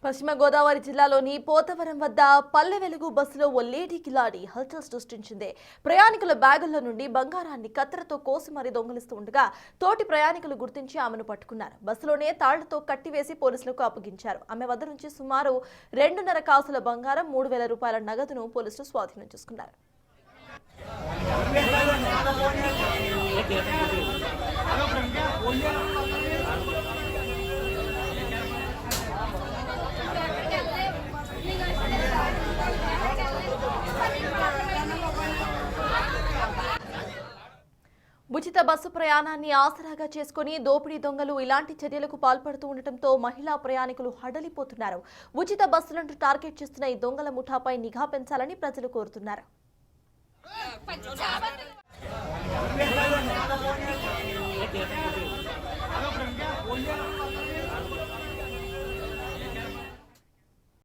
పశ్చిమ గోదావరి జిల్లాలోని పోతవరం వద్ద పల్లె వెలుగు బస్సులో ఓ లేడీ కిలాడి హల్చల్ సృష్టించింది. ప్రయాణికుల బ్యాగుల నుండి బంగారాన్ని కత్తెరతో కోసి మరీ దొంగిలిస్తూ ఉండగా తోటి ప్రయాణికులు గుర్తించి ఆమెను పట్టుకున్నారు. బస్సులోనే తాళ్లతో కట్టివేసి పోలీసులకు అప్పగించారు. ఆమె వద్ద నుంచి సుమారు 2.5 కాసుల బంగారం, 3,000 రూపాయల నగదును పోలీసులు స్వాధీనం చేసుకున్నారు. ఉచిత బస్సు ప్రయాణాన్ని ఆసరాగా చేసుకుని దోపిడీ దొంగలు ఇలాంటి చర్యలకు పాల్పడుతూ ఉండటంతో మహిళా ప్రయాణికులు హడలిపోతున్నారు. ఉచిత బస్సులను టార్గెట్ చేస్తున్న ఈ దొంగల ముఠాపై నిఘా పెంచాలని ప్రజలు కోరుతున్నారు.